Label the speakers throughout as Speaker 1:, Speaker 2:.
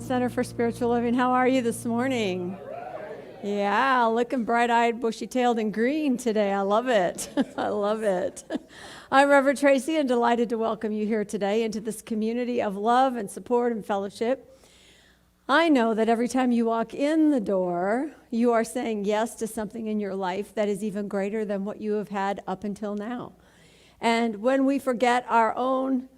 Speaker 1: Center for Spiritual Living. How are you this morning? Yeah, looking bright-eyed, bushy-tailed, and green today. I love it. I love it. I'm Reverend Tracy and delighted to welcome you here today into this community of love and support and fellowship. I know that every time you walk in the door, you are saying yes to something in your life that is even greater than what you have had up until now. And when we forget our own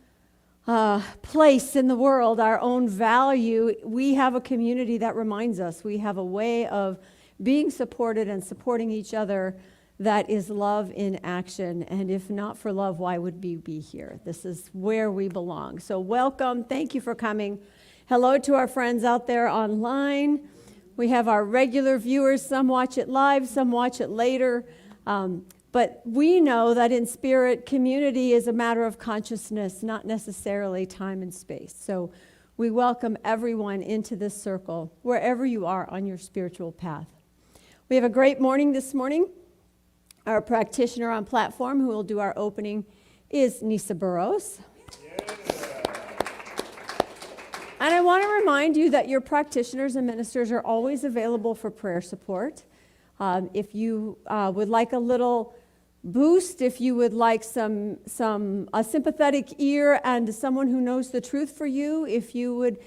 Speaker 1: place in the world, our own value, we have a community that reminds us. We have a way of being supported and supporting each other that is love in action. And if not for love, why would we be here? This is where we belong. So welcome. Thank you for coming. Hello to our friends out there online. We have our regular viewers. Some watch it live, some watch it later. But we know that in spirit, community is a matter of consciousness, not necessarily time and space. So we welcome everyone into this circle, wherever you are on your spiritual path. We have a great morning this morning. Our practitioner on platform who will do our opening is Nisa Burrows. And I want to remind you that your practitioners and ministers are always available for prayer support. If you would like a little boost, if you would like a sympathetic ear and someone who knows the truth for you, if you would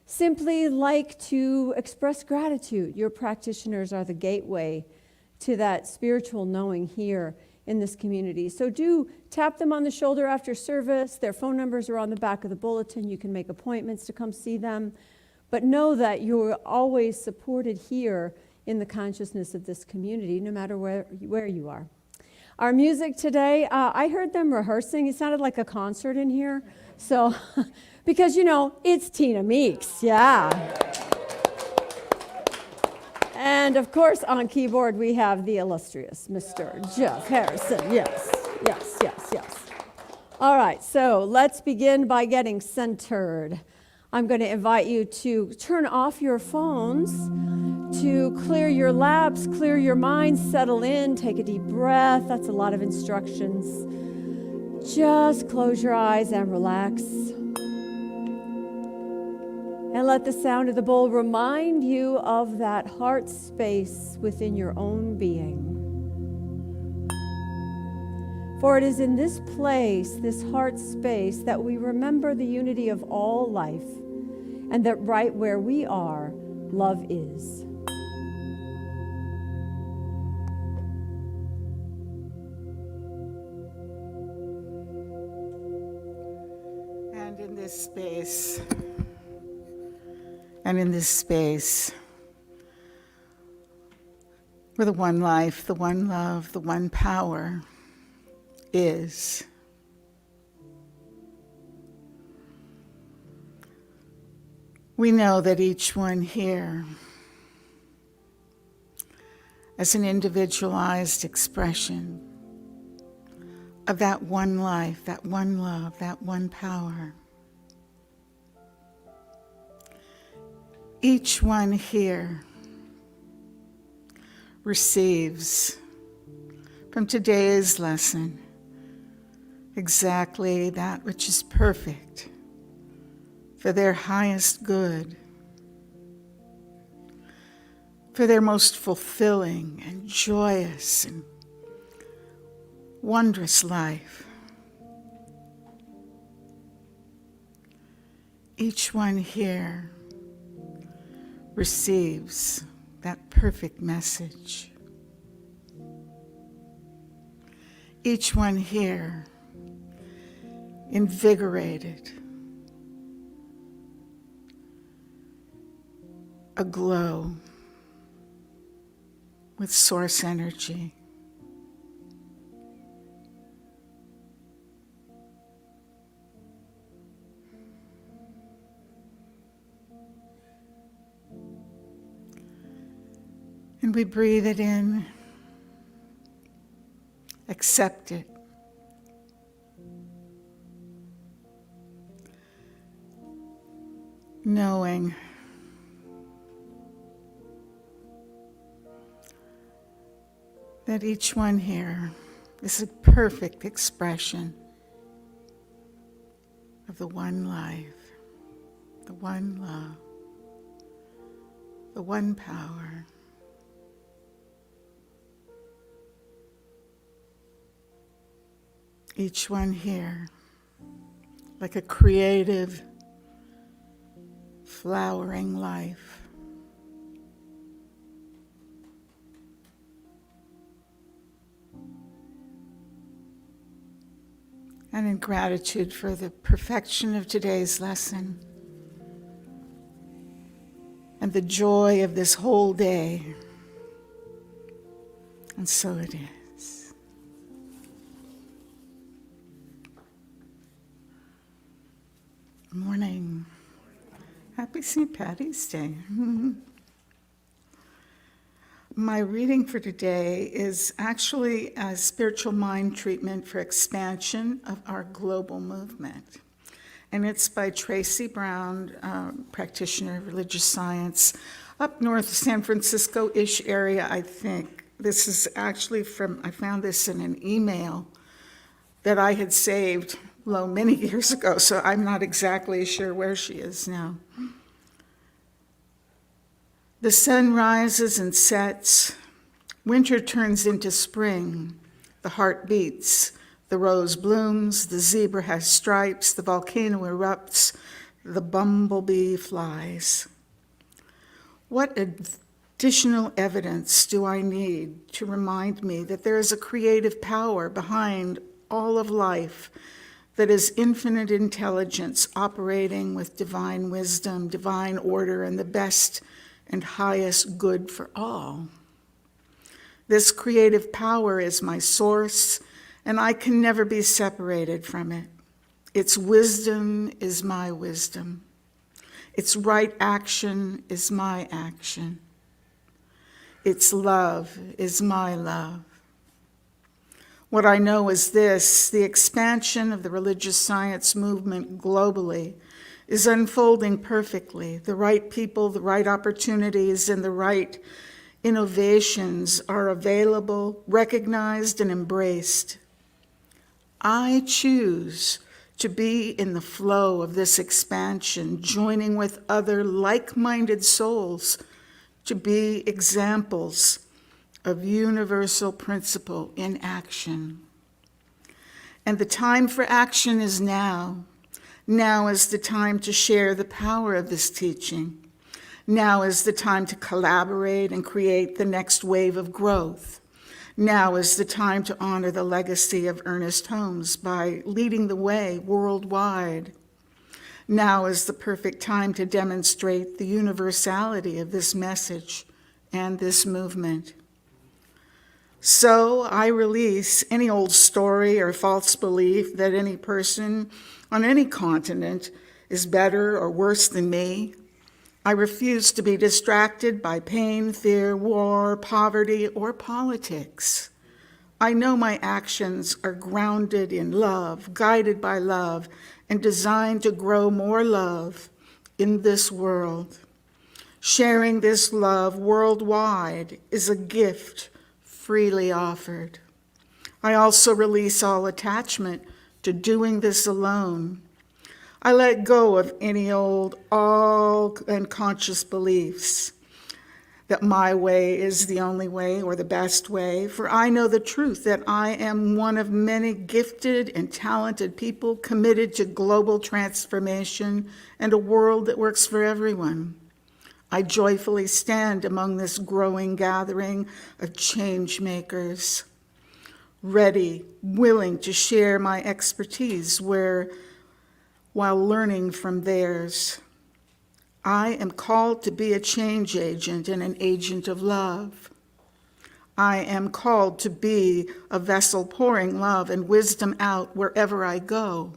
Speaker 1: simply like to express gratitude, your practitioners are the gateway to that spiritual knowing here in this community. So do tap them on the shoulder after service. Their phone numbers are on the back of the bulletin. You can make appointments to come see them. But know that you're always supported here in the consciousness of this community, no matter where you are. Our music today, I heard them rehearsing. It sounded like a concert in here. So, because, it's Tina Meeks, yeah. And, of course, on keyboard, we have the illustrious Mr. Jeff Harrison. Yes. All right, so let's begin by getting centered. I'm going to invite you to turn off your phones, to clear your laps, clear your minds, settle in, take a deep breath. That's a lot of instructions. Just close your eyes and relax. And let the sound of the bowl remind you of that heart space within your own being. For it is in this place, this heart space, that we remember the unity of all life, and that right where we are, love is.
Speaker 2: And in this space, where the one life, the one love, the one power is, we know that each one here, as an individualized expression of that one life, that one love, that one power, each one here receives from today's lesson exactly that which is perfect for their highest good, for their most fulfilling and joyous and wondrous life. Each one here receives that perfect message. Each one here invigorated, aglow with source energy. And we breathe it in, accept it, knowing that each one here is a perfect expression of the one life, the one love, the one power. Each one here, like a creative, flowering life. And in gratitude for the perfection of today's lesson and the joy of this whole day. And so it is. Good morning. Happy St. Patty's Day. My reading for today is actually a spiritual mind treatment for expansion of our global movement. And it's by Tracy Brown, practitioner of religious science, up north, San Francisco-ish area, I think. This is actually I found this in an email that I had saved many years ago, so I'm not exactly sure where she is now. The sun rises and sets, winter turns into spring, the heart beats, the rose blooms, the zebra has stripes, the volcano erupts, the bumblebee flies. What additional evidence do I need to remind me that there is a creative power behind all of life that is infinite intelligence operating with divine wisdom, divine order, and the best and highest good for all? This creative power is my source, and I can never be separated from it. Its wisdom is my wisdom. Its right action is my action. Its love is my love. What I know is this: the expansion of the religious science movement globally is unfolding perfectly. The right people, the right opportunities, and the right innovations are available, recognized, and embraced. I choose to be in the flow of this expansion, joining with other like-minded souls to be examples of universal principle in action. And the time for action is now. Now is the time to share the power of this teaching. Now is the time to collaborate and create the next wave of growth. Now is the time to honor the legacy of Ernest Holmes by leading the way worldwide. Now is the perfect time to demonstrate the universality of this message and this movement. So I release any old story or false belief that any person on any continent is better or worse than me. I refuse to be distracted by pain, fear, war, poverty, or politics. I know my actions are grounded in love, guided by love, and designed to grow more love in this world. Sharing this love worldwide is a gift freely offered. I also release all attachment to doing this alone. I let go of any old, all unconscious beliefs that my way is the only way or the best way, for I know the truth that I am one of many gifted and talented people committed to global transformation and a world that works for everyone. I joyfully stand among this growing gathering of change makers, ready, willing to share my expertise while learning from theirs. I am called to be a change agent and an agent of love. I am called to be a vessel pouring love and wisdom out wherever I go.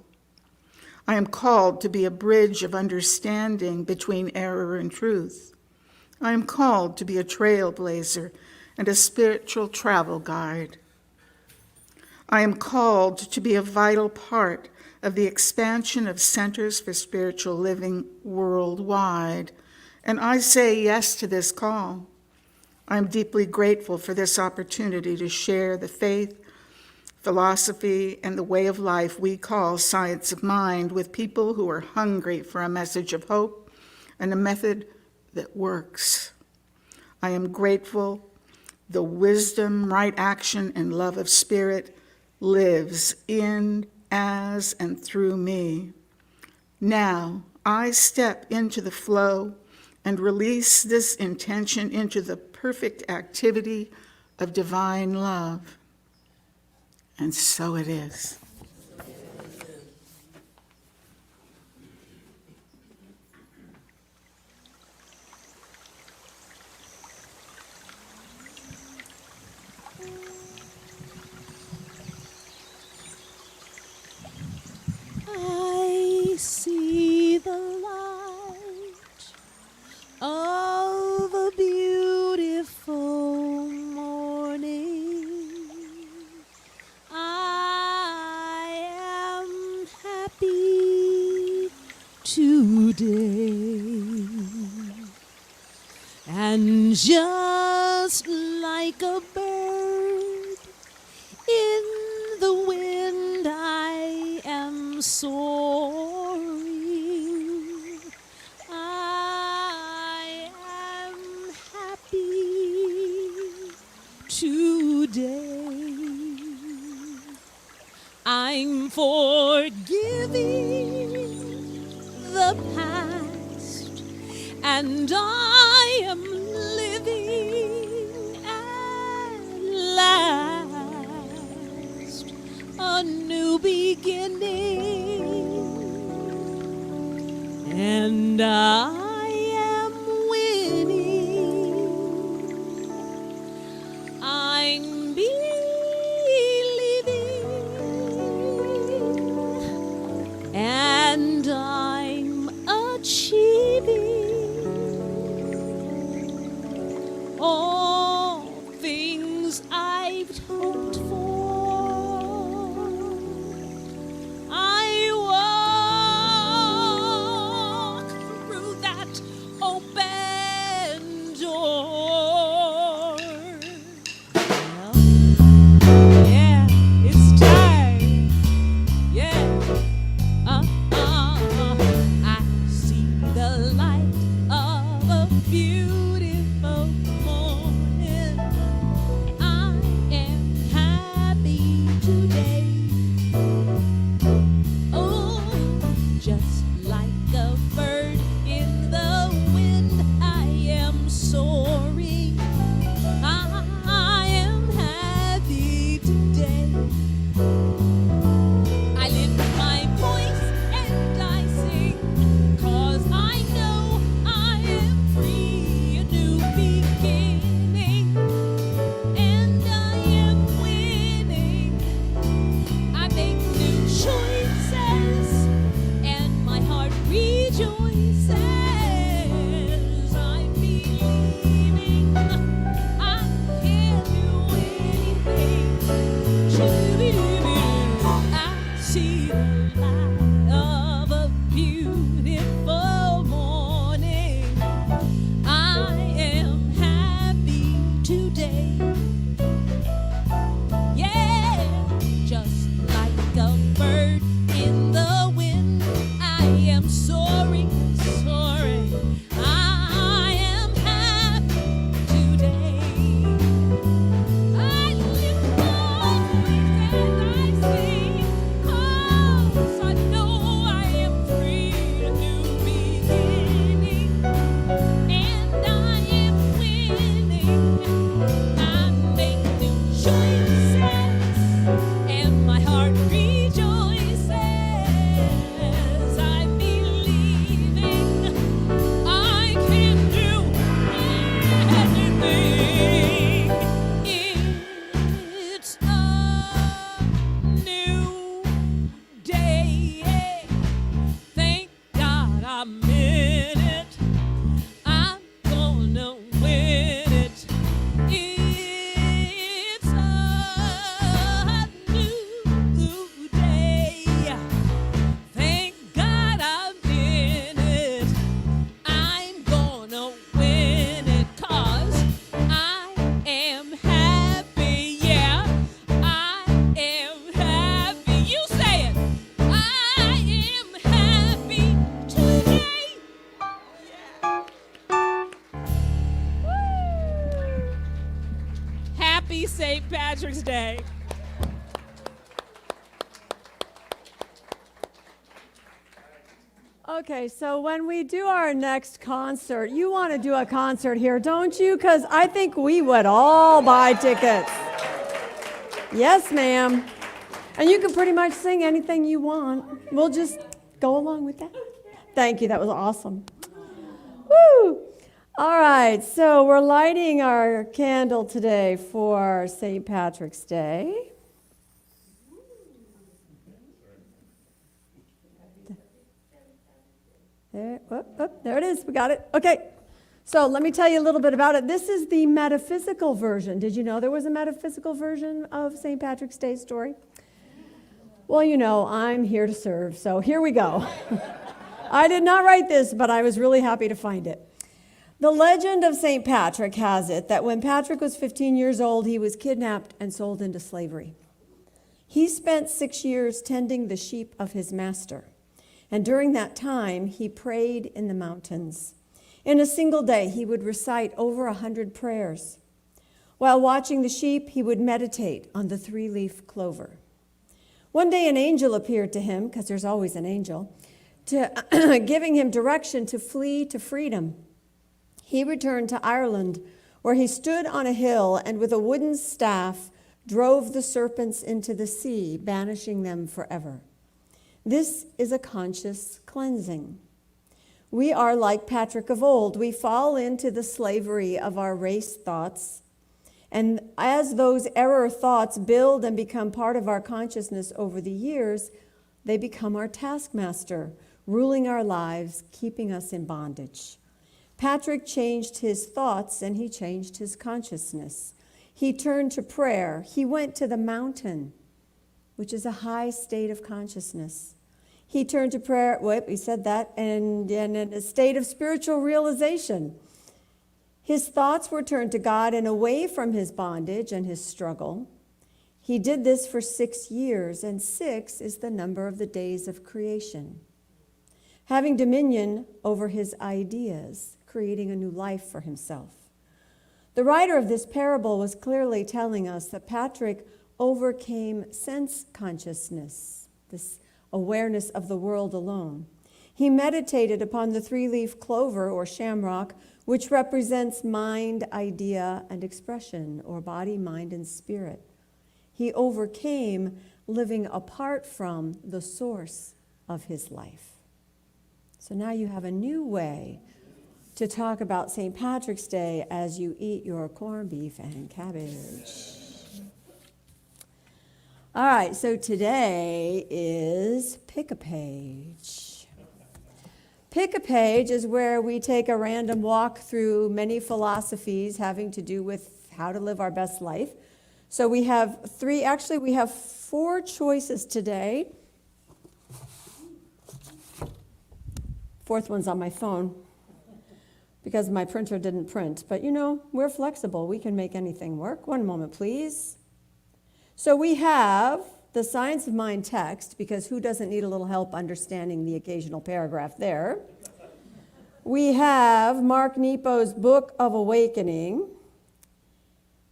Speaker 2: I am called to be a bridge of understanding between error and truth. I am called to be a trailblazer and a spiritual travel guide. I am called to be a vital part of the expansion of centers for spiritual living worldwide, and I say yes to this call. I'm deeply grateful for this opportunity to share the faith, philosophy, and the way of life we call science of mind with people who are hungry for a message of hope and a method that works. I am grateful the wisdom, right action, and love of Spirit lives in, as, and through me. Now I step into the flow and release this intention into the perfect activity of divine love. And so it is.
Speaker 3: I see the light of a beautiful morning. I am happy today. And just like a bird in the wind, I am soaring. I am happy today. I'm forgiving the past, and I am living at last a new beginning, and I am winning. I'm believing, and I'm achieving all things I've hoped for. I walk through that Patrick's Day.
Speaker 1: Okay, so when we do our next concert, you want to do a concert here, don't you? Because I think we would all buy tickets. Yes, ma'am. And you can pretty much sing anything you want. We'll just go along with that. Thank you, that was awesome. Woo! All right, so we're lighting our candle today for St. Patrick's Day. There it is. We got it. Okay. So let me tell you a little bit about it. This is the metaphysical version. Did you know there was a metaphysical version of St. Patrick's Day story? Well, you know, I'm here to serve, so here we go. I did not write this, but I was really happy to find it. The legend of St. Patrick has it that when Patrick was 15 years old, he was kidnapped and sold into slavery. He spent 6 years tending the sheep of his master. And during that time, he prayed in the mountains. In a single day, he would recite over 100 prayers. While watching the sheep, he would meditate on the three-leaf clover. One day, an angel appeared to him, because there's always an angel, giving him direction to flee to freedom. He returned to Ireland, where he stood on a hill and with a wooden staff drove the serpents into the sea, banishing them forever. This is a conscious cleansing. We are like Patrick of old. We fall into the slavery of our race thoughts. And as those error thoughts build and become part of our consciousness over the years, they become our taskmaster, ruling our lives, keeping us in bondage. Patrick changed his thoughts and he changed his consciousness. He turned to prayer. He went to the mountain, which is a high state of consciousness. He turned to prayer, he said that, and in a state of spiritual realization. His thoughts were turned to God and away from his bondage and his struggle. He did this for 6 years, and 6 is the number of the days of creation. Having dominion over his ideas, creating a new life for himself. The writer of this parable was clearly telling us that Patrick overcame sense consciousness, this awareness of the world alone. He meditated upon the three-leaf clover or shamrock, which represents mind, idea, and expression, or body, mind, and spirit. He overcame living apart from the source of his life. So now you have a new way to talk about St. Patrick's Day as you eat your corned beef and cabbage. All right, so today is Pick a Page. Pick a Page is where we take a random walk through many philosophies having to do with how to live our best life. So we have we have 4 choices today. 4th one's on my phone because my printer didn't print. But you know, we're flexible. We can make anything work. One moment, please. So we have the Science of Mind text, because who doesn't need a little help understanding the occasional paragraph there? We have Mark Nepo's Book of Awakening.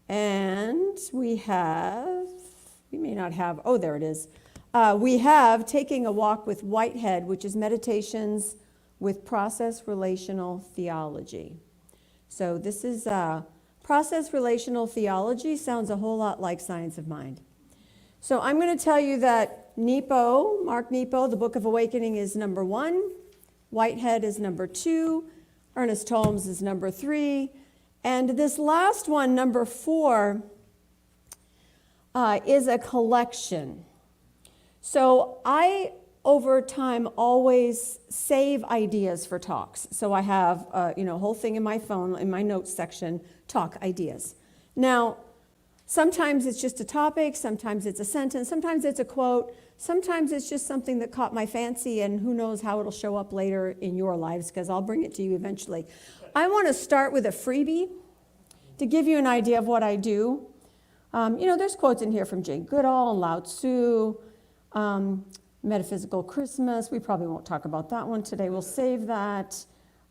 Speaker 1: And we may not have, there it is. We have Taking a Walk with Whitehead, which is Meditations with Process Relational Theology. So this is Process Relational Theology, sounds a whole lot like Science of Mind. So I'm going to tell you that Mark Nepo, the Book of Awakening is number 1, Whitehead is number 2, Ernest Holmes is number 3, and this last one, number 4, is a collection. So I, over time, always save ideas for talks. So I have a whole thing in my phone, in my notes section, talk ideas. Now, sometimes it's just a topic, sometimes it's a sentence, sometimes it's a quote, sometimes it's just something that caught my fancy, and who knows how it'll show up later in your lives, because I'll bring it to you eventually. I want to start with a freebie to give you an idea of what I do. There's quotes in here from Jane Goodall and Lao Tzu, Metaphysical Christmas. We probably won't talk about that one today. We'll save that.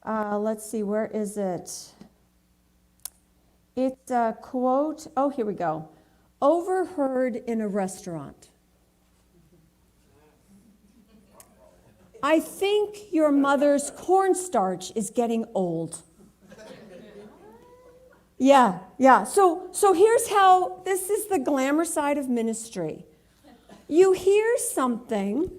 Speaker 1: Let's see, where is it? It's a quote. Oh, here we go. overheard in a restaurant. I think your mother's cornstarch is getting old. Yeah. So here's how, this is the glamour side of ministry. You hear something,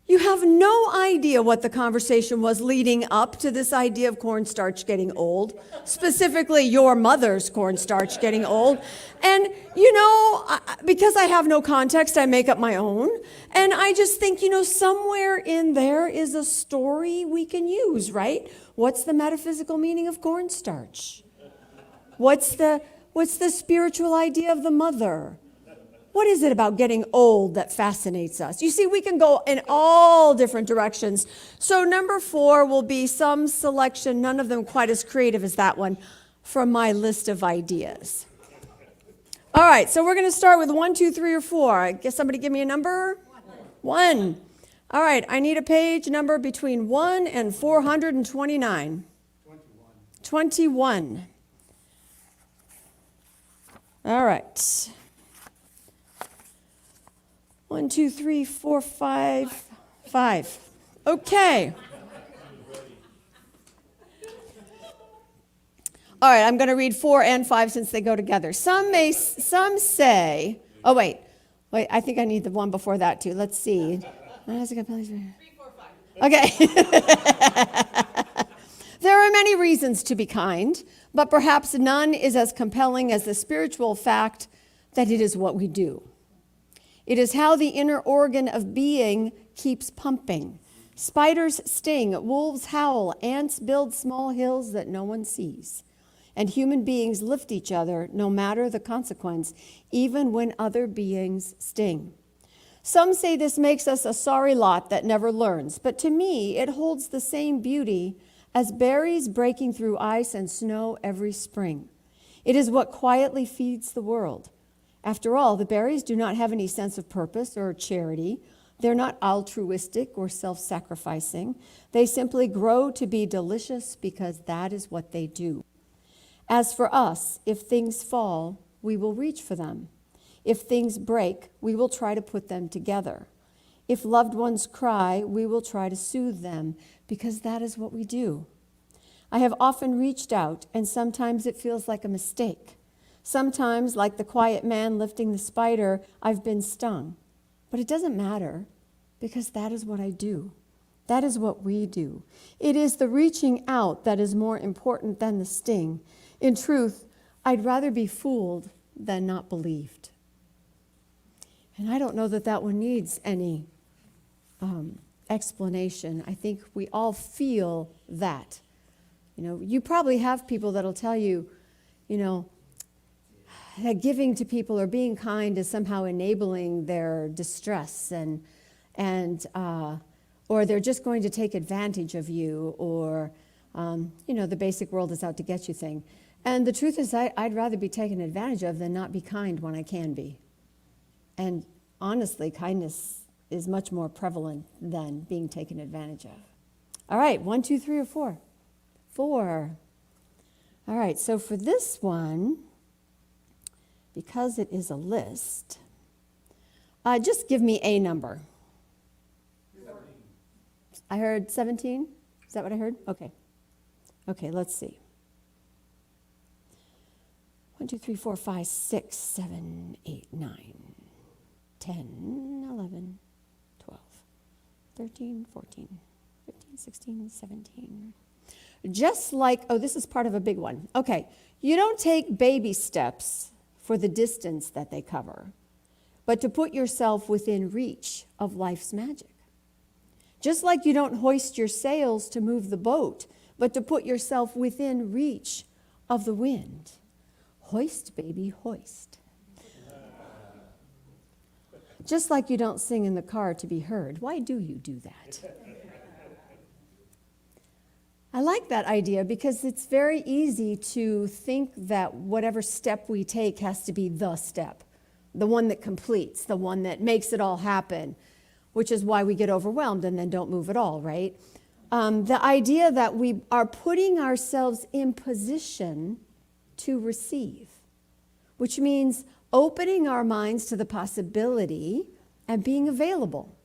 Speaker 1: you have no idea what the conversation was leading up to this idea of cornstarch getting old, specifically your mother's cornstarch getting old. And, because I have no context, I make up my own. And I just think, somewhere in there is a story we can use, right? What's the metaphysical meaning of cornstarch? What's the spiritual idea of the mother? What is it about getting old that fascinates us? You see, we can go in all different directions. So number 4 will be some selection, none of them quite as creative as that one, from my list of ideas. All right, so we're going to start with 1, 2, 3, or 4. I guess somebody give me a number. 1. All right, I need a page number between 1 and 429. 21. All right. 1, 2, 3, 4, 5. Okay. All right, I'm going to read 4 and 5 since they go together. Some say, oh, wait, I think I need the one before that too. Let's see. 3, 4, 5. Okay. There are many reasons to be kind, but perhaps none is as compelling as the spiritual fact that it is what we do. It is how the inner organ of being keeps pumping. Spiders sting, wolves howl, ants build small hills that no one sees. And human beings lift each other no matter the consequence, even when other beings sting. Some say this makes us a sorry lot that never learns, but to me it holds the same beauty as berries breaking through ice and snow every spring. It is what quietly feeds the world. After all, the berries do not have any sense of purpose or charity. They're not altruistic or self-sacrificing. They simply grow to be delicious because that is what they do. As for us, if things fall, we will reach for them. If things break, we will try to put them together. If loved ones cry, we will try to soothe them because that is what we do. I have often reached out, and sometimes it feels like a mistake. Sometimes, like the quiet man lifting the spider, I've been stung. But it doesn't matter because that is what I do. That is what we do. It is the reaching out that is more important than the sting. In truth, I'd rather be fooled than not believed. And I don't know that that one needs any explanation. I think we all feel that. You probably have people that'll tell you, that giving to people or being kind is somehow enabling their distress or they're just going to take advantage of you, or the basic world is out to get you thing. And the truth is, I'd rather be taken advantage of than not be kind when I can be. And honestly, kindness is much more prevalent than being taken advantage of. All right, 1, 2, 3, or 4? 4. All right, so for this one, because it is a list, just give me a number. 17. I heard 17? Is that what I heard? Okay. Okay, let's see. 1, 2, 3, 4, 5, 6, 7, 8, 9, 10, 11, 12, 13, 14, 15, 16, 17. Just like, this is part of a big one. Okay, you don't take baby steps for the distance that they cover, but to put yourself within reach of life's magic. Just like you don't hoist your sails to move the boat, but to put yourself within reach of the wind. Hoist, baby, hoist. Just like you don't sing in the car to be heard. Why do you do that? I like that idea because it's very easy to think that whatever step we take has to be the step, the one that completes, the one that makes it all happen, which is why we get overwhelmed and then don't move at all, right? The idea that we are putting ourselves in position to receive, which means opening our minds to the possibility and being available.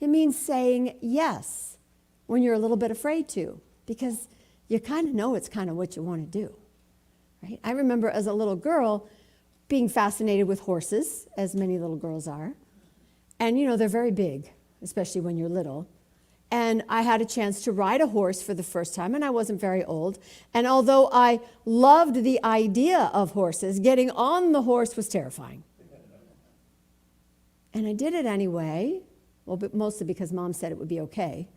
Speaker 1: It means saying yes when you're a little bit afraid to, because you kind of know it's kind of what you want to do, right? I remember as a little girl being fascinated with horses, as many little girls are. And, they're very big, especially when you're little. And I had a chance to ride a horse for the first time, and I wasn't very old. And although I loved the idea of horses, getting on the horse was terrifying. And I did it anyway, but mostly because Mom said it would be okay,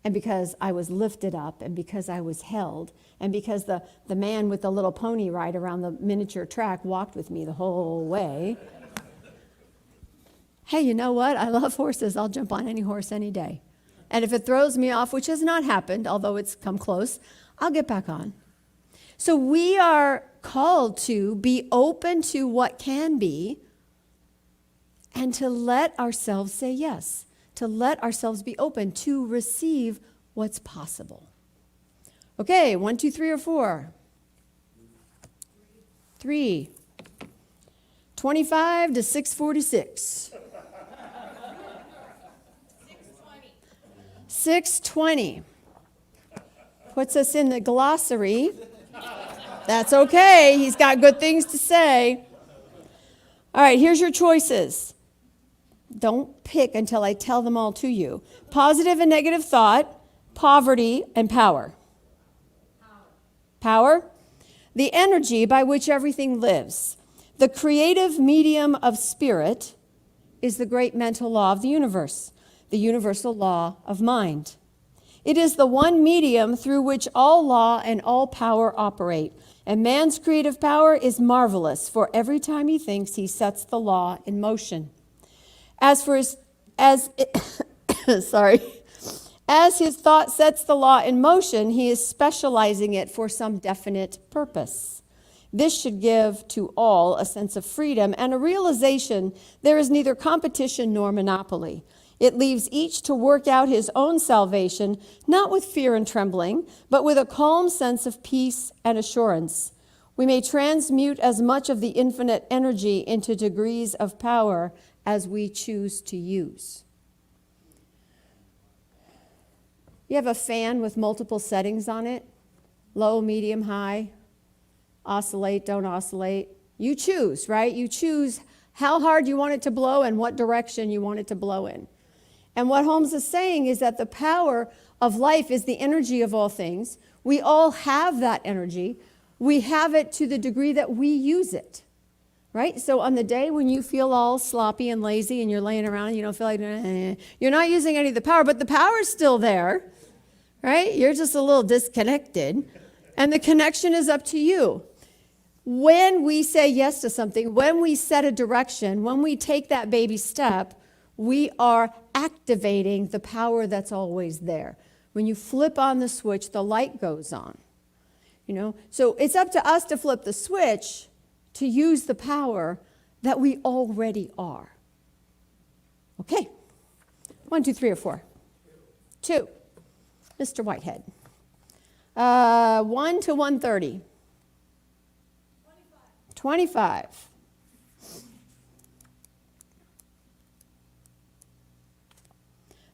Speaker 1: and because I was lifted up, and because I was held, and because the man with the little pony ride around the miniature track walked with me the whole way. Hey, you know what? I love horses. I'll jump on any horse any day. And if it throws me off, which has not happened, although it's come close, I'll get back on. So we are called to be open to what can be and to let ourselves say yes, to let ourselves be open to receive what's possible. Okay, 1, 2, 3, or 4? 3. 25 to 646. 620 puts us in the glossary. That's okay. He's got good things to say. All right, here's your choices. Don't pick until I tell them all to you. Positive and negative thought, poverty, and power. Power. The energy by which everything lives. The creative medium of spirit is the great mental law of the universe, the universal law of mind. It is the one medium through which all law and all power operate. And man's creative power is marvelous, for every time he thinks, he sets the law in motion. As his thought sets the law in motion, he is specializing it for some definite purpose. This should give to all a sense of freedom and a realization there is neither competition nor monopoly. It leaves each to work out his own salvation, not with fear and trembling, but with a calm sense of peace and assurance. We may transmute as much of the infinite energy into degrees of power as we choose to use. You have a fan with multiple settings on it, low, medium, high, oscillate, don't oscillate. You choose, right? You choose how hard you want it to blow and what direction you want it to blow in. And what Holmes is saying is that the power of life is the energy of all things. We all have that energy. We have it to the degree that we use it, right? So on the day when you feel all sloppy and lazy and you're laying around and you don't feel like, you're not using any of the power, but the power's still there, right? You're just a little disconnected, and the connection is up to you. When we say yes to something, when we set a direction, when we take that baby step, we are activating the power that's always there. When you flip on the switch, the light goes on. So it's up to us to flip the switch to use the power that we already are. Okay. 1, 2, 3, or 4? 2. Mr. Whitehead. 1 to 130. 25.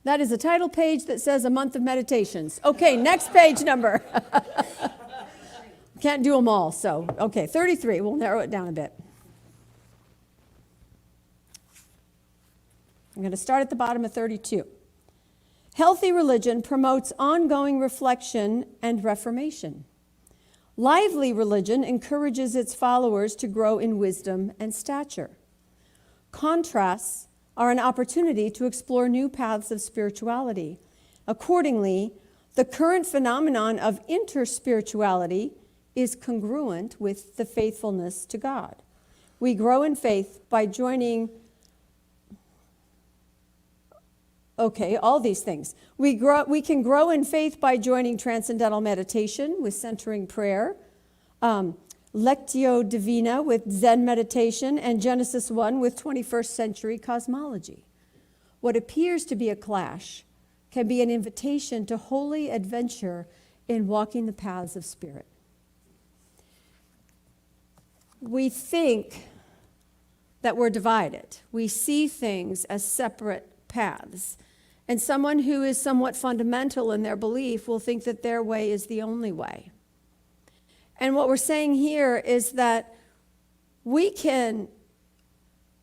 Speaker 1: That is a title page that says a month of meditations. Okay, next page number. Can't do them all, so, okay, 33. We'll narrow it down a bit. I'm going to start at the bottom of 32. Healthy religion promotes ongoing reflection and reformation. Lively religion encourages its followers to grow in wisdom and stature. Contrasts are an opportunity to explore new paths of spirituality. Accordingly, the current phenomenon of interspirituality is congruent with the faithfulness to God. We grow in faith by joining, all these things. We can grow in faith by joining transcendental meditation with centering prayer, Lectio Divina with Zen meditation, and Genesis 1 with 21st century cosmology. What appears to be a clash can be an invitation to holy adventure in walking the paths of spirit. We think that we're divided. We see things as separate paths. And someone who is somewhat fundamental in their belief will think that their way is the only way. And what we're saying here is that we can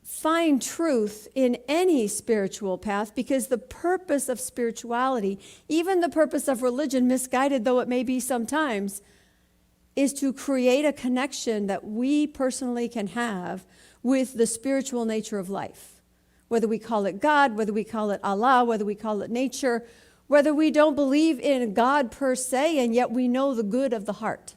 Speaker 1: find truth in any spiritual path, because the purpose of spirituality, even the purpose of religion, misguided though it may be sometimes, is to create a connection that we personally can have with the spiritual nature of life. Whether we call it God, whether we call it Allah, whether we call it nature, whether we don't believe in God per se, and yet we know the good of the heart.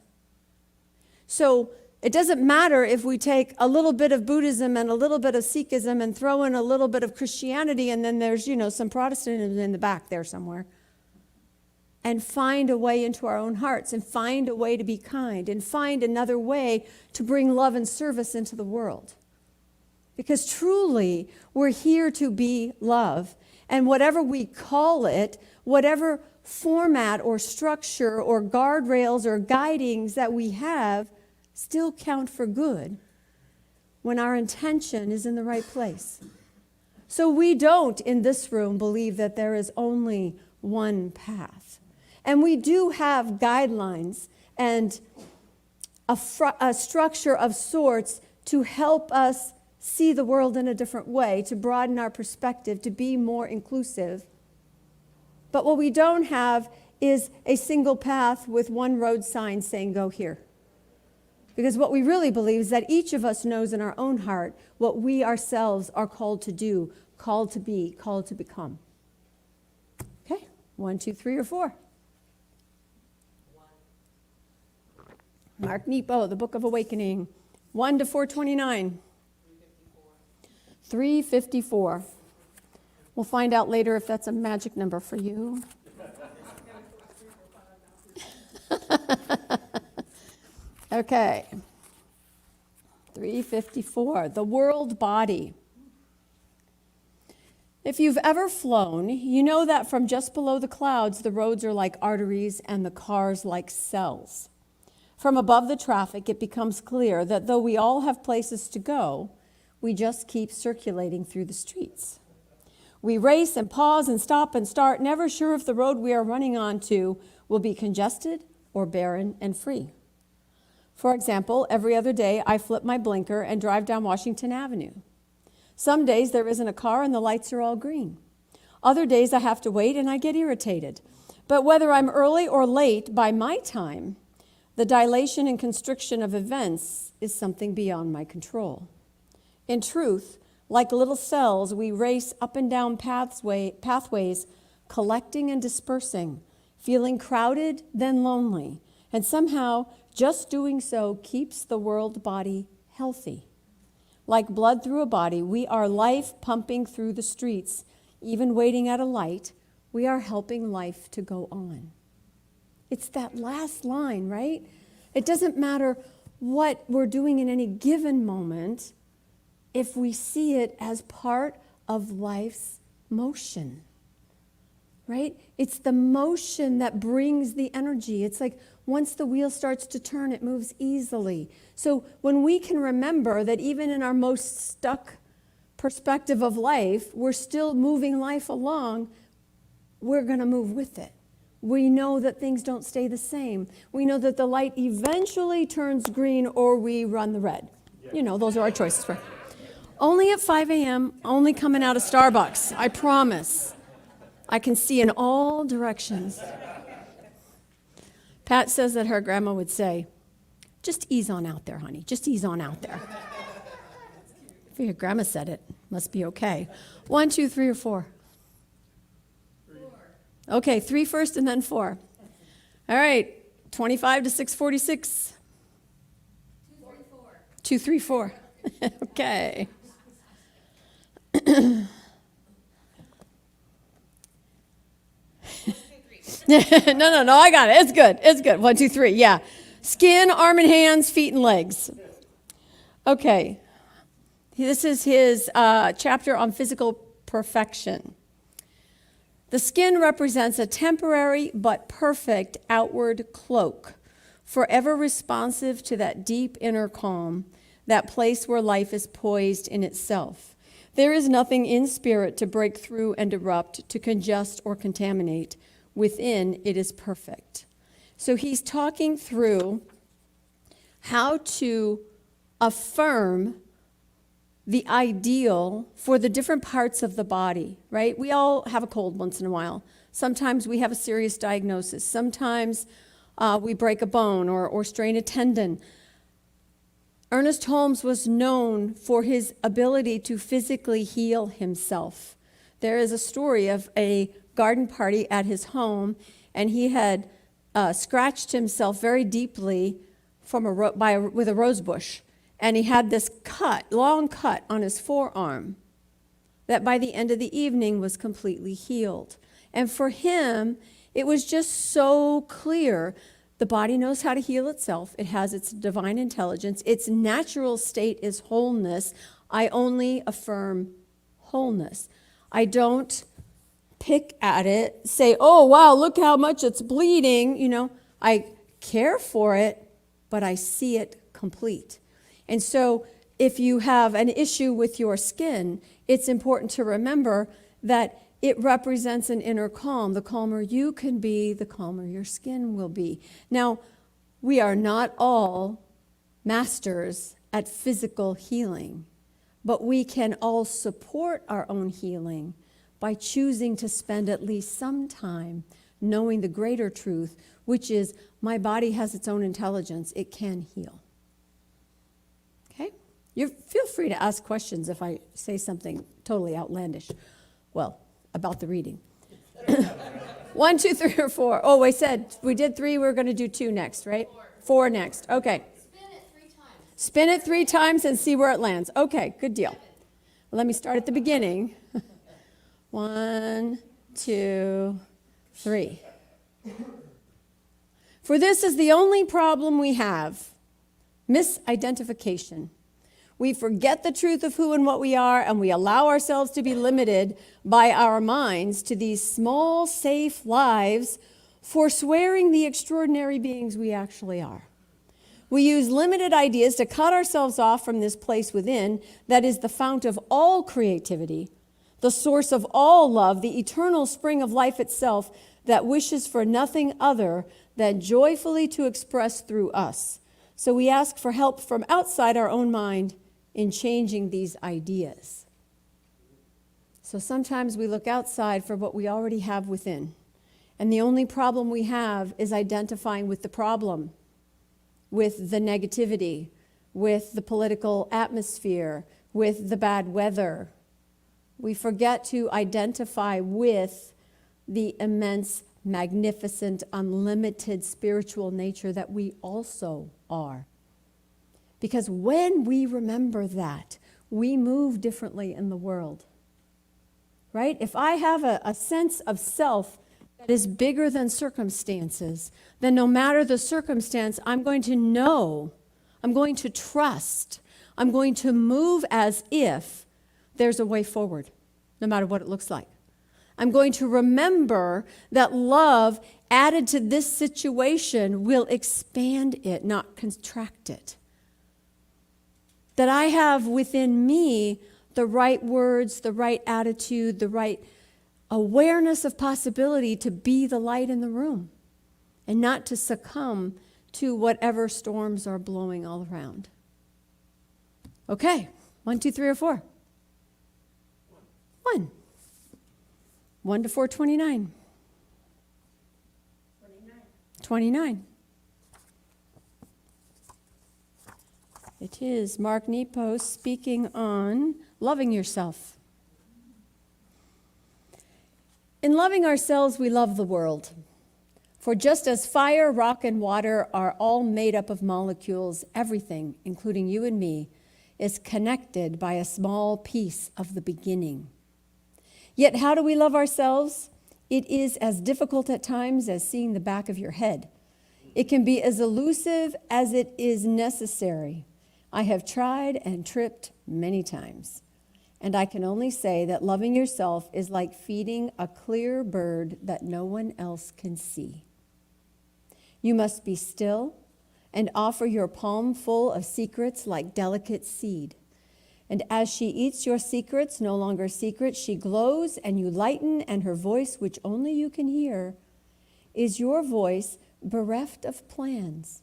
Speaker 1: So it doesn't matter if we take a little bit of Buddhism and a little bit of Sikhism and throw in a little bit of Christianity, and then there's, some Protestantism in the back there somewhere. And find a way into our own hearts, and find a way to be kind, and find another way to bring love and service into the world. Because truly, we're here to be love. And whatever we call it, whatever format or structure or guardrails or guidings that we have, still count for good when our intention is in the right place. So we don't, in this room, believe that there is only one path. And we do have guidelines and a structure of sorts to help us see the world in a different way, to broaden our perspective, to be more inclusive. But what we don't have is a single path with one road sign saying, go here. Because what we really believe is that each of us knows in our own heart what we ourselves are called to do, called to be, called to become. Okay, 1, 2, 3, or 4. Mark Nepo, the Book of Awakening, 1 to 429. 354. We'll find out later if that's a magic number for you. Okay. 354. The world body. If you've ever flown, you know that from just below the clouds, the roads are like arteries and the cars like cells. From above the traffic, it becomes clear that though we all have places to go, we just keep circulating through the streets. We race and pause and stop and start, never sure if the road we are running onto will be congested or barren and free. For example, every other day I flip my blinker and drive down Washington Avenue. Some days there isn't a car and the lights are all green. Other days I have to wait and I get irritated. But whether I'm early or late, by my time, the dilation and constriction of events is something beyond my control. In truth, like little cells, we race up and down pathways, collecting and dispersing, feeling crowded, then lonely, and somehow just doing so keeps the world body healthy. Like blood through a body, we are life pumping through the streets. Even waiting at a light, we are helping life to go on. It's that last line, right? It doesn't matter what we're doing in any given moment if we see it as part of life's motion, right? It's the motion that brings the energy. It's like once the wheel starts to turn, it moves easily. So when we can remember that even in our most stuck perspective of life, we're still moving life along, we're going to move with it. We know that things don't stay the same. We know that the light eventually turns green or we run the red. Those are our choices. Right? Only at 5 a.m., only coming out of Starbucks. I promise. I can see in all directions. Pat says that her grandma would say, just ease on out there, honey. Just ease on out there. If your grandma said it, must be okay. 1, 2, 3, or 4? 4. Okay, 3 first and then 4. All right, 25 to 646. 234. 234. Okay. No, I got it. It's good. 1, 2, 3. Yeah. Skin, arm and hands, feet and legs. Okay. This is his chapter on physical perfection. The skin represents a temporary but perfect outward cloak, forever responsive to that deep inner calm, that place where life is poised in itself. There is nothing in spirit to break through and erupt, to congest or contaminate. Within, it is perfect. So he's talking through how to affirm the ideal for the different parts of the body, right? We all have a cold once in a while. Sometimes we have a serious diagnosis. Sometimes we break a bone or strain a tendon. Ernest Holmes was known for his ability to physically heal himself. There is a story of a garden party at his home, and he had scratched himself very deeply with a rose bush. And he had this long cut on his forearm that by the end of the evening was completely healed. And for him, it was just so clear. The body knows how to heal itself. It has its divine intelligence. Its natural state is wholeness. I only affirm wholeness. I don't pick at it, say, oh, wow, look how much it's bleeding. I care for it, but I see it complete. And so if you have an issue with your skin, it's important to remember that it represents an inner calm. The calmer you can be, the calmer your skin will be. Now, we are not all masters at physical healing, but we can all support our own healing by choosing to spend at least some time knowing the greater truth, which is my body has its own intelligence. It can heal. Okay? You feel free to ask questions if I say something totally outlandish. Well, about the reading. 1, 2, 3, or 4. Oh, I said we did 3. We're going to do 2 next, right? 4 next. Okay.
Speaker 4: Spin it 3 times.
Speaker 1: Spin it 3 times and see where it lands. Okay, good deal. Let me start at the beginning. 1, 2, 3. For this is the only problem we have: misidentification. We forget the truth of who and what we are, and we allow ourselves to be limited by our minds to these small, safe lives, forswearing the extraordinary beings we actually are. We use limited ideas to cut ourselves off from this place within that is the fount of all creativity, the source of all love, the eternal spring of life itself that wishes for nothing other than joyfully to express through us. So we ask for help from outside our own mind in changing these ideas. So sometimes we look outside for what we already have within. And the only problem we have is identifying with the problem, with the negativity, with the political atmosphere, with the bad weather. We forget to identify with the immense, magnificent, unlimited spiritual nature that we also are. Because when we remember that, we move differently in the world. Right? If I have a sense of self that is bigger than circumstances, then no matter the circumstance, I'm going to know, I'm going to trust, I'm going to move as if there's a way forward, no matter what it looks like. I'm going to remember that love added to this situation will expand it, not contract it. That I have within me the right words, the right attitude, the right awareness of possibility to be the light in the room and not to succumb to whatever storms are blowing all around. Okay, 1, 2, 3, or 4. 1. 1 to 429. 29. It is Mark Nepos speaking on loving yourself. In loving ourselves, we love the world. For just as fire, rock, and water are all made up of molecules, everything, including you and me, is connected by a small piece of the beginning. Yet how do we love ourselves? It is as difficult at times as seeing the back of your head. It can be as elusive as it is necessary. I have tried and tripped many times. And I can only say that loving yourself is like feeding a clear bird that no one else can see. You must be still and offer your palm full of secrets like delicate seed. And as she eats your secrets, no longer secrets, she glows and you lighten, and her voice, which only you can hear, is your voice bereft of plans.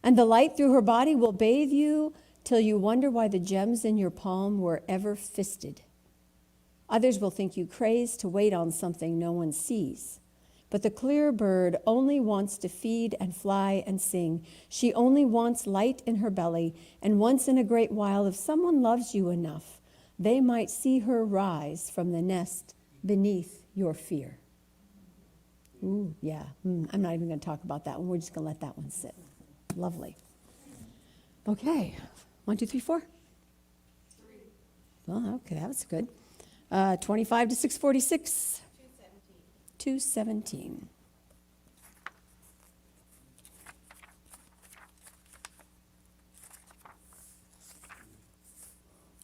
Speaker 1: And the light through her body will bathe you till you wonder why the gems in your palm were ever fisted. Others will think you crazed to wait on something no one sees. But the clear bird only wants to feed and fly and sing. She only wants light in her belly, and once in a great while, if someone loves you enough, they might see her rise from the nest beneath your fear. Ooh, yeah. I'm not even going to talk about that one. We're just going to let that one sit. Lovely. Okay. 1, 2, 3, 4. 3. Well, okay, that was good. 25 to 646. 217.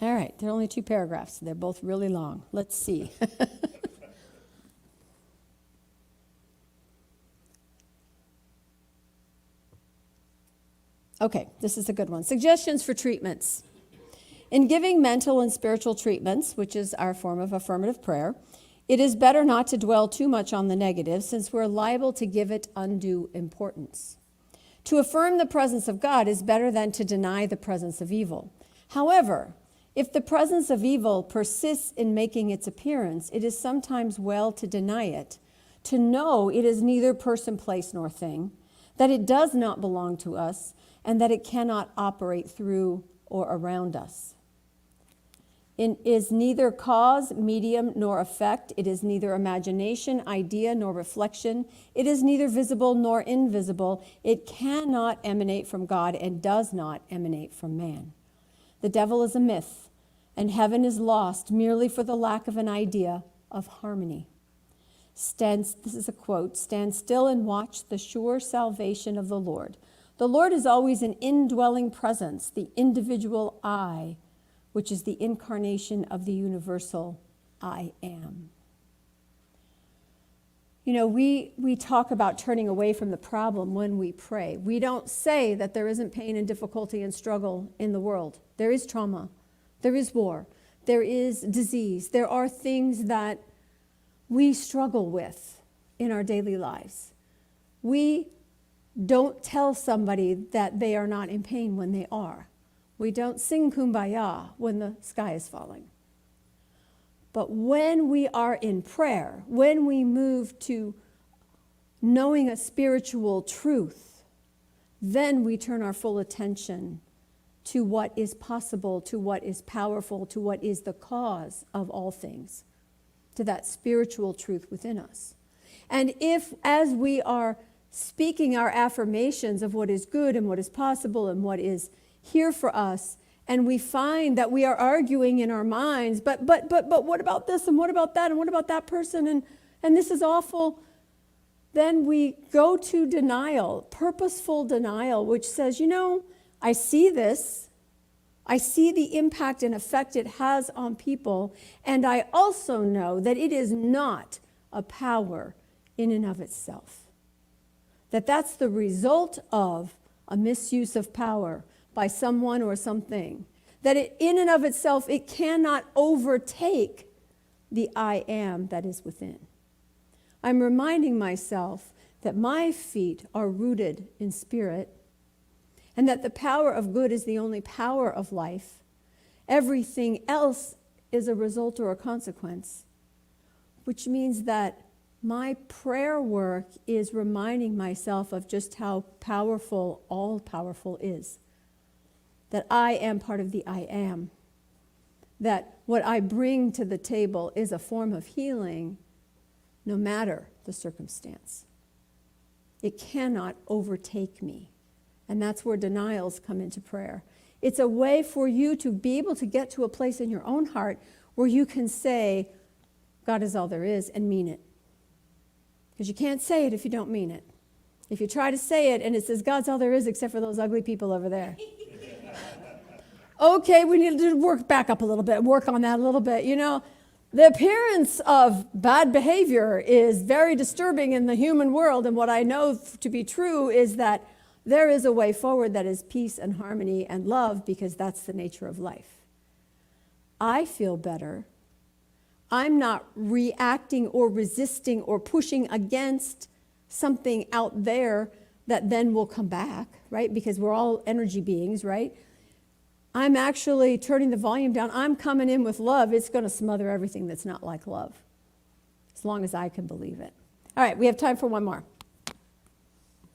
Speaker 1: All right, there are only 2 paragraphs. They're both really long. Let's see. Okay, this is a good one. Suggestions for treatments. In giving mental and spiritual treatments, which is our form of affirmative prayer, it is better not to dwell too much on the negative, since we're liable to give it undue importance. To affirm the presence of God is better than to deny the presence of evil. However, if the presence of evil persists in making its appearance, it is sometimes well to deny it, to know it is neither person, place, nor thing, that it does not belong to us, and that it cannot operate through or around us. It is neither cause, medium, nor effect. It is neither imagination, idea, nor reflection. It is neither visible nor invisible. It cannot emanate from God and does not emanate from man. The devil is a myth, and heaven is lost merely for the lack of an idea of harmony. This is a quote, "Stand still and watch the sure salvation of the Lord. The Lord is always an indwelling presence, the individual I, which is the incarnation of the universal I am." You know, we talk about turning away from the problem when we pray. We don't say that there isn't pain and difficulty and struggle in the world. There is trauma. There is war. There is disease. There are things that we struggle with in our daily lives. We don't tell somebody that they are not in pain when they are. We don't sing Kumbaya when the sky is falling. But when we are in prayer, when we move to knowing a spiritual truth, then we turn our full attention to what is possible, to what is powerful, to what is the cause of all things, to that spiritual truth within us. And if, as we are speaking our affirmations of what is good and what is possible and what is here for us, and we find that we are arguing in our minds, but what about this and what about that and what about that person and this is awful, then we go to denial, purposeful denial, which says, you know, I see this, I see the impact and effect it has on people, and I also know that it is not a power in and of itself. That's the result of a misuse of power by someone or something. That it, in and of itself, it cannot overtake the I am that is within. I'm reminding myself that my feet are rooted in spirit, and that the power of good is the only power of life. Everything else is a result or a consequence, which means that my prayer work is reminding myself of just how powerful, all powerful is. That I am part of the I am. That what I bring to the table is a form of healing, no matter the circumstance. It cannot overtake me. And that's where denials come into prayer. It's a way for you to be able to get to a place in your own heart where you can say, God is all there is, and mean it. Because you can't say it if you don't mean it. If you try to say it and it says, God's all there is except for those ugly people over there. Okay, we need to work back up a little bit, work on that a little bit. You know, the appearance of bad behavior is very disturbing in the human world. And what I know to be true is that There is a way forward that is peace and harmony and love, because that's the nature of life. I feel better. I'm not reacting or resisting or pushing against something out there that then will come back, right? Because we're all energy beings, right? I'm actually turning the volume down. I'm coming in with love. It's going to smother everything that's not like love, as long as I can believe it. All right, we have time for one more.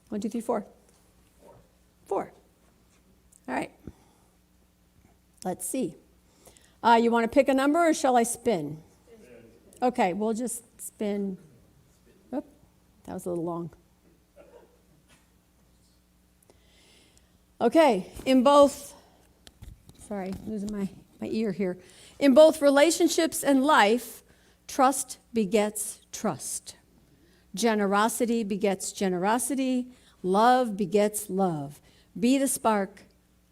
Speaker 1: 1, 2, 3, 4. 4. All right. Let's see. You want to pick a number, or shall I spin? Okay, we'll just spin. Oop, that was a little long. Okay, in both, sorry, losing my ear here. In both relationships and life, trust begets trust. Generosity begets generosity. Love begets love. Be the spark,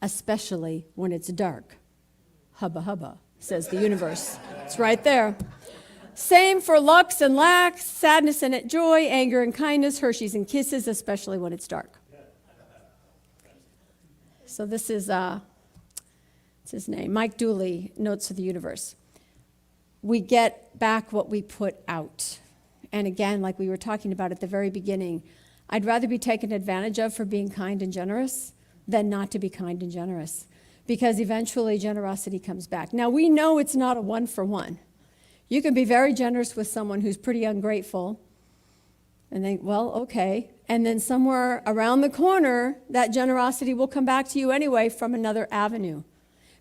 Speaker 1: especially when it's dark. Hubba hubba, says the universe. It's right there. Same for lucks and lacks, sadness and joy, anger and kindness, Hershey's and kisses, especially when it's dark. So this is, what's his name? Mike Dooley, Notes of the Universe. We get back what we put out. And again, like we were talking about at the very beginning, I'd rather be taken advantage of for being kind and generous than not to be kind and generous, because eventually generosity comes back. Now, we know it's not a one-for-one. You can be very generous with someone who's pretty ungrateful and think, well, okay. And then somewhere around the corner, that generosity will come back to you anyway from another avenue.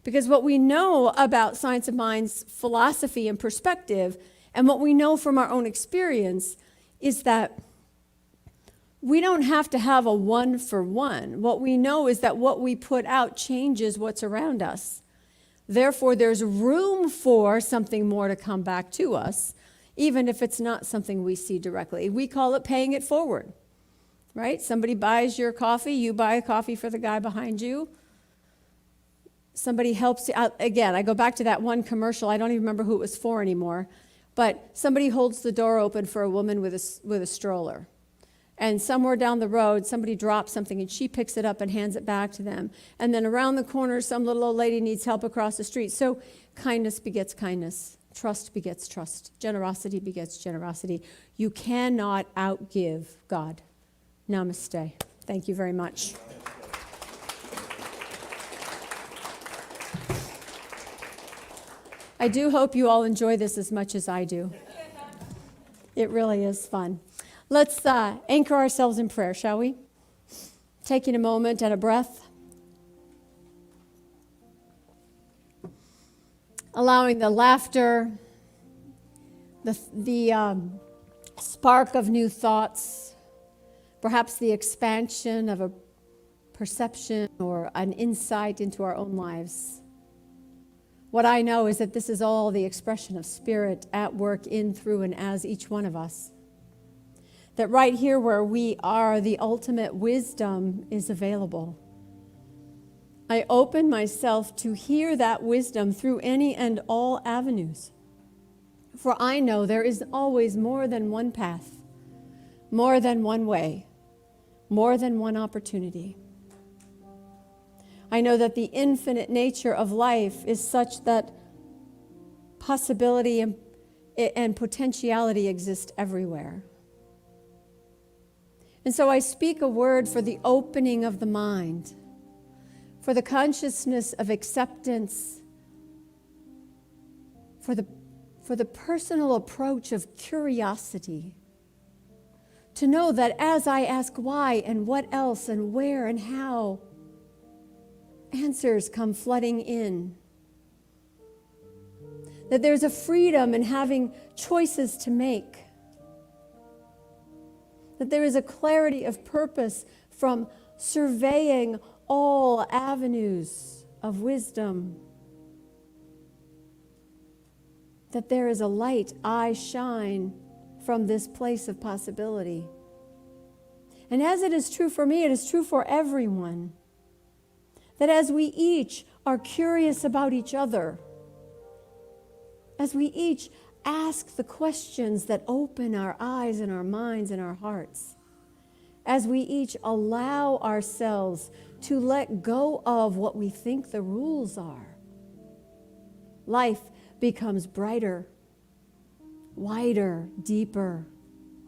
Speaker 1: Because what we know about Science of Mind's philosophy and perspective, and what we know from our own experience, is that we don't have to have a one-for-one. What we know is that what we put out changes what's around us. Therefore, there's room for something more to come back to us, even if it's not something we see directly. We call it paying it forward, right? Somebody buys your coffee, you buy a coffee for the guy behind you. Somebody helps you out. Again, I go back to that one commercial. I don't even remember who it was for anymore. But somebody holds the door open for a woman with a stroller. And somewhere down the road, somebody drops something, and she picks it up and hands it back to them. And then around the corner, some little old lady needs help across the street. So kindness begets kindness. Trust begets trust. Generosity begets generosity. You cannot outgive God. Namaste. Thank you very much. I do hope you all enjoy this as much as I do. It really is fun. Let's anchor ourselves in prayer, shall we? Taking a moment and a breath. Allowing the laughter, the spark of new thoughts, perhaps the expansion of a perception or an insight into our own lives. What I know is that this is all the expression of Spirit at work in, through, and as each one of us. That right here where we are, the ultimate wisdom is available. I open myself to hear that wisdom through any and all avenues. For I know there is always more than one path, more than one way, more than one opportunity. I know that the infinite nature of life is such that possibility and potentiality exist everywhere. And so I speak a word for the opening of the mind, for the consciousness of acceptance, for the personal approach of curiosity, to know that as I ask why and what else and where and how, answers come flooding in. That there's a freedom in having choices to make. That there is a clarity of purpose from surveying all avenues of wisdom. That there is a light I shine from this place of possibility. And as it is true for me, it is true for everyone. That as we each are curious about each other, as we each ask the questions that open our eyes and our minds and our hearts, as we each allow ourselves to let go of what we think the rules are, life becomes brighter, wider, deeper,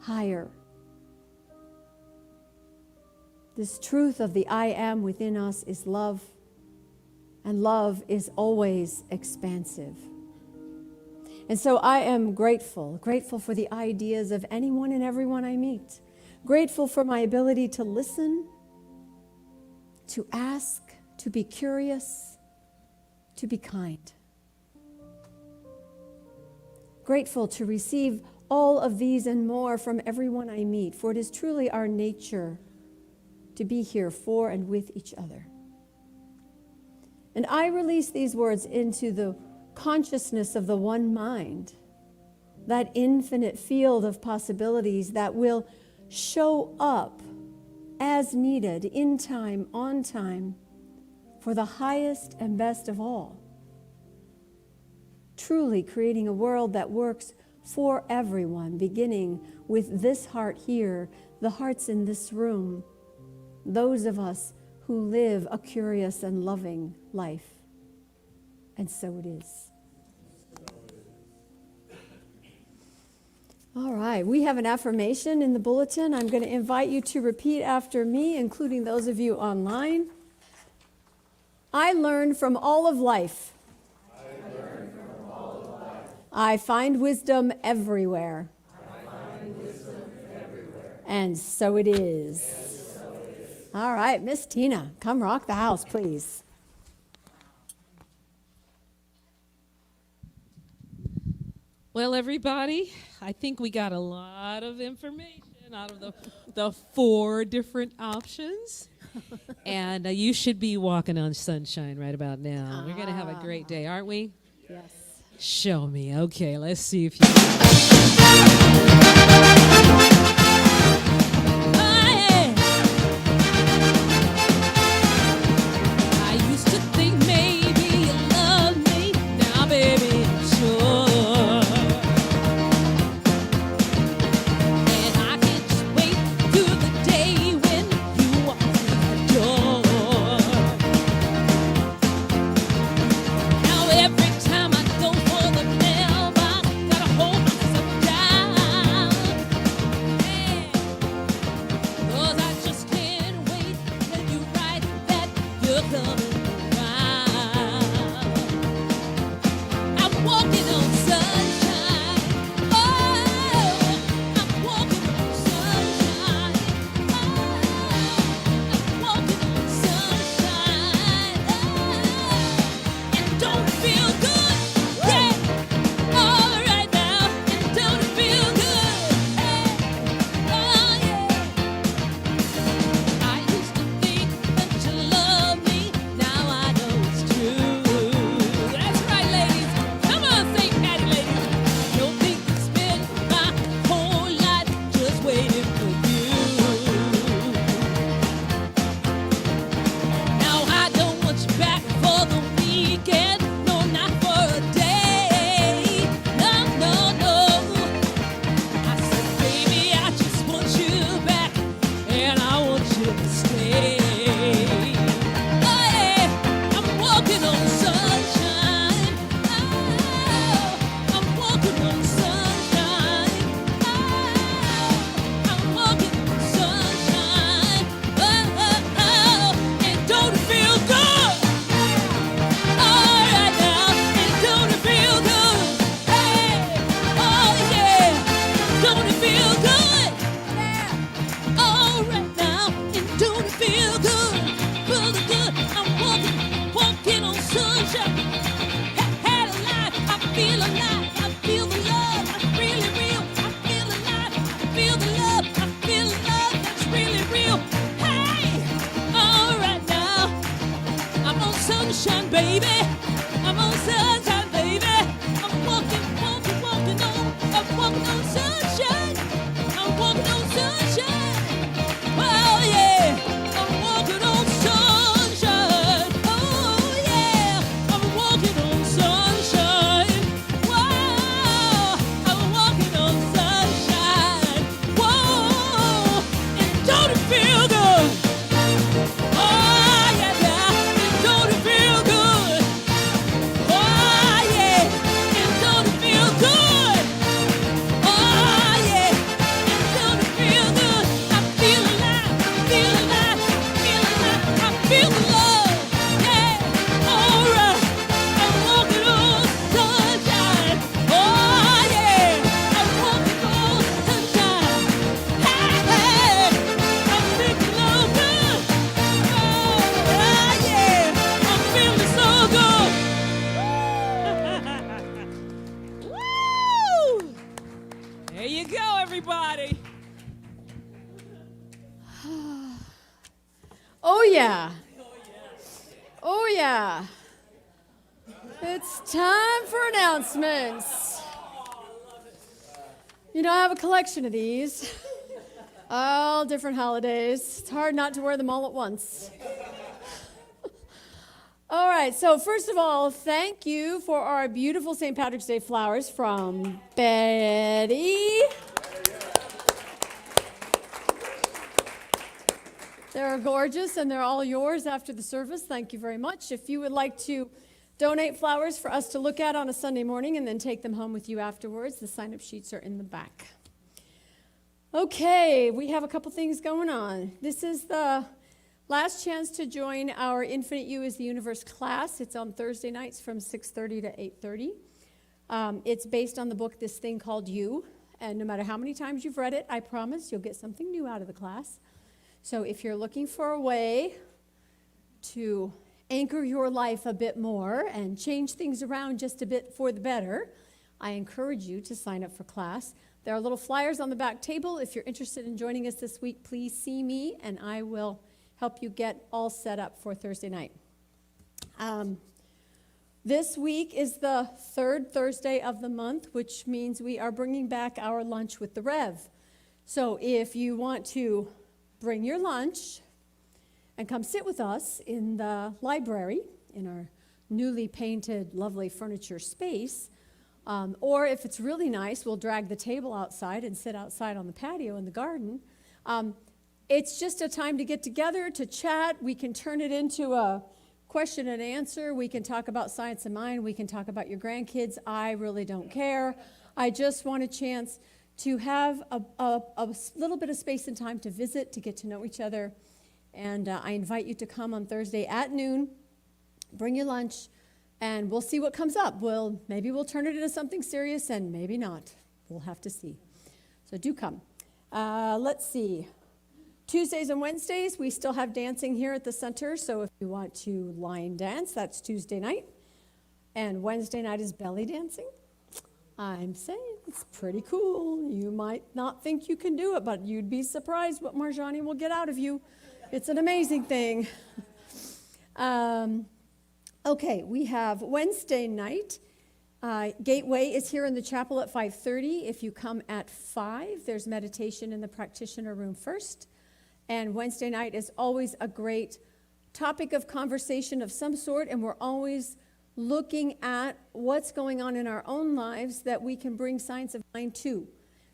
Speaker 1: higher. This truth of the I am within us is love, and love is always expansive. And so I am grateful for the ideas of anyone and everyone I meet, grateful for my ability to listen, to ask, to be curious, to be kind. Grateful to receive all of these and more from everyone I meet, for it is truly our nature to be here for and with each other. And I release these words into the consciousness of the one mind, that infinite field of possibilities that will show up as needed, in time, on time, for the highest and best of all. Truly creating a world that works for everyone, beginning with this heart here, the hearts in this room, those of us who live a curious and loving life. And so it is. All right, we have an affirmation in the bulletin. I'm going to invite you to repeat after me, including those of you online. I learn from all of life. I find wisdom everywhere. And so it is. All right, Miss Tina, come rock the house, please.
Speaker 3: Well, everybody, I think we got a lot of information out of the 4 different options. And you should be walking on sunshine right about now. We're going to have a great day, aren't we?
Speaker 1: Yes.
Speaker 3: Show me. Okay, let's see if you... I used to think maybe you loved me. Now, baby, I'm sure. And I can't just wait till the day when you walk through the door. Now every time I go for the mailbox, gotta hold myself down. everybody.
Speaker 1: Oh, yeah. Oh, yeah. It's time for announcements. You know, I have a collection of these. All different holidays. It's hard not to wear them all at once. All right, so first of all, thank you for our beautiful St. Patrick's Day flowers from Betty. They're gorgeous, and they're all yours after the service. Thank you very much. If you would like to donate flowers for us to look at on a Sunday morning and then take them home with you afterwards, the sign-up sheets are in the back. Okay, we have a couple things going on. This is the last chance to join our Infinite You is the Universe class. It's on Thursday nights from 6:30 to 8:30. It's based on the book This Thing Called You, and no matter how many times you've read it, I promise you'll get something new out of the class. So if you're looking for a way to anchor your life a bit more and change things around just a bit for the better, I encourage you to sign up for class. There are little flyers on the back table. If you're interested in joining us this week, please see me, and I will help you get all set up for Thursday night. This week is the third Thursday of the month, which means we are bringing back our lunch with the Rev. So if you want to bring your lunch and come sit with us in the library, in our newly painted, lovely furniture space, or if it's really nice, we'll drag the table outside and sit outside on the patio in the garden. It's just a time to get together, to chat. We can turn it into a question and answer. We can talk about science of mind. We can talk about your grandkids. I really don't care. I just want a chance to have a little bit of space and time to visit, to get to know each other. And I invite you to come on Thursday at noon, bring your lunch, and we'll see what comes up. Maybe we'll turn it into something serious, and maybe not. We'll have to see. So do come. Let's see. Tuesdays and Wednesdays, we still have dancing here at the center, so if you want to line dance, that's Tuesday night. And Wednesday night is belly dancing. I'm saying it's pretty cool. You might not think you can do it, but you'd be surprised what Marjani will get out of you. It's an amazing thing. Okay, we have Wednesday night. Gateway is here in the chapel at 5:30. If you come at 5, there's meditation in the practitioner room first. And Wednesday night is always a great topic of conversation of some sort, and we're always looking at what's going on in our own lives that we can bring science of mind to.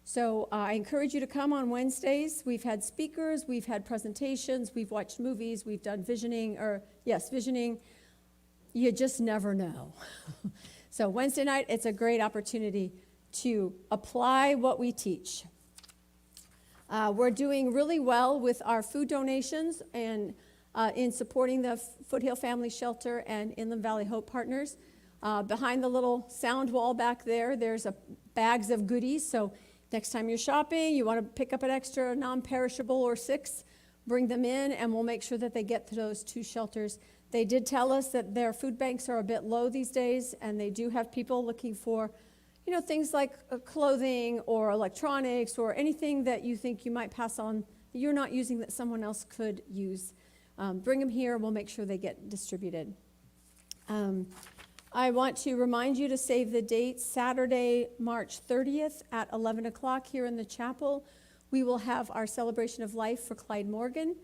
Speaker 1: So I encourage you to come on Wednesdays. We've had speakers, we've had presentations, we've watched movies, we've done visioning. You just never know. So Wednesday night, it's a great opportunity to apply what we teach. We're doing really well with our food donations and in supporting the Foothill Family Shelter and Inland Valley Hope Partners. Behind the little sound wall back there, there's bags of goodies. So next time you're shopping, you want to pick up an extra non-perishable or 6, bring them in, and we'll make sure that they get to those 2 shelters. They did tell us that their food banks are a bit low these days, and they do have people looking for things like clothing or electronics or anything that you think you might pass on that you're not using that someone else could use. Bring them here. We'll make sure they get distributed. I want to remind you to save the date, Saturday, March 30th at 11 o'clock here in the chapel. We will have our celebration of life for Clyde Morgan,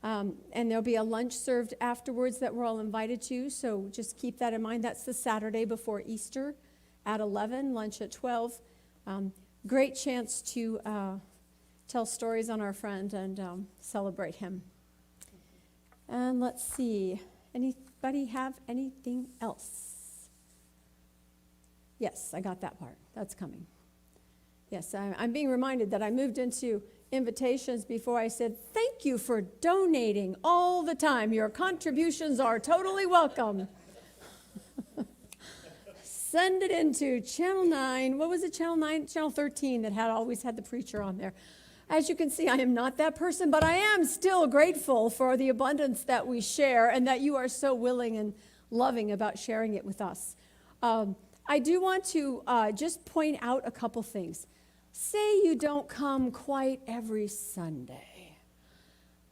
Speaker 1: and there'll be a lunch served afterwards that we're all invited to, so just keep that in mind. That's the Saturday before Easter at 11, lunch at 12. Great chance to tell stories on our friend and celebrate him. And let's see, anybody have anything else? Yes, I got that part. That's coming. Yes, I'm being reminded that I moved into invitations before I said, thank you for donating all the time. Your contributions are totally welcome. Send it into Channel 9. What was it, Channel 9? Channel 13 that always had the preacher on there. As you can see, I am not that person, but I am still grateful for the abundance that we share and that you are so willing and loving about sharing it with us. I do want to just point out a couple things. Say you don't come quite every Sunday,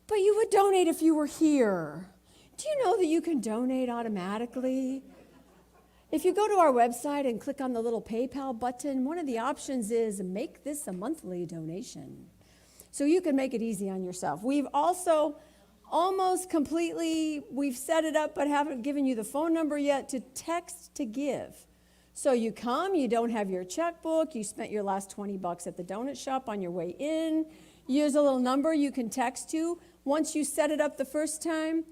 Speaker 1: but you would donate if you were here. Do you know that you can donate automatically? If you go to our website and click on the little PayPal button, one of the options is make this a monthly donation. So you can make it easy on yourself. We've also almost completely, we've set it up but haven't given you the phone number yet to text to give. So you come, you don't have your checkbook, you spent your last $20 at the donut shop on your way in. Here's a little number you can text to. Once you set it up the first time,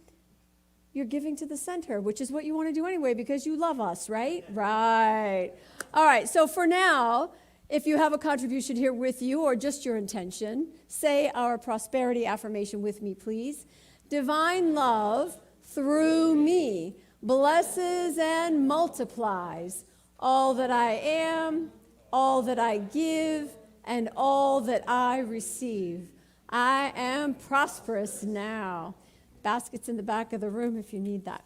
Speaker 1: you're giving to the center, which is what you want to do anyway because you love us, right? Right. All right, so for now, if you have a contribution here with you or just your intention, say our prosperity affirmation with me, please. Divine love through me blesses and multiplies all that I am, all that I give, and all that I receive. I am prosperous now. Baskets in the back of the room if you need that.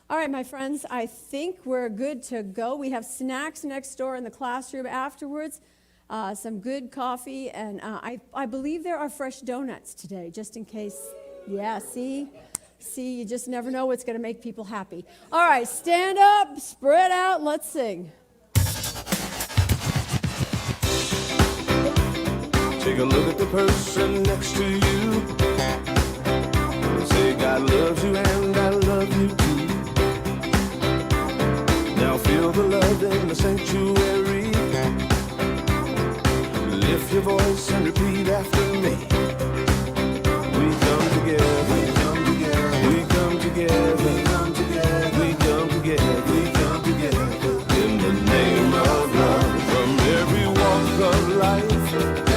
Speaker 1: All right, my friends, I think we're good to go. We have snacks next door in the classroom afterwards, some good coffee, and I believe there are fresh donuts today, just in case. Yeah, see, you just never know what's going to make people happy. All right, stand up, spread out, let's sing.
Speaker 4: Take a look at the person next to you. Say God loves you and I love you too. Now feel the love in the sanctuary. Lift your voice and repeat after me. We come together, we come together, we come together, we come together, we come together, we come together. In the name of love, from every walk of life.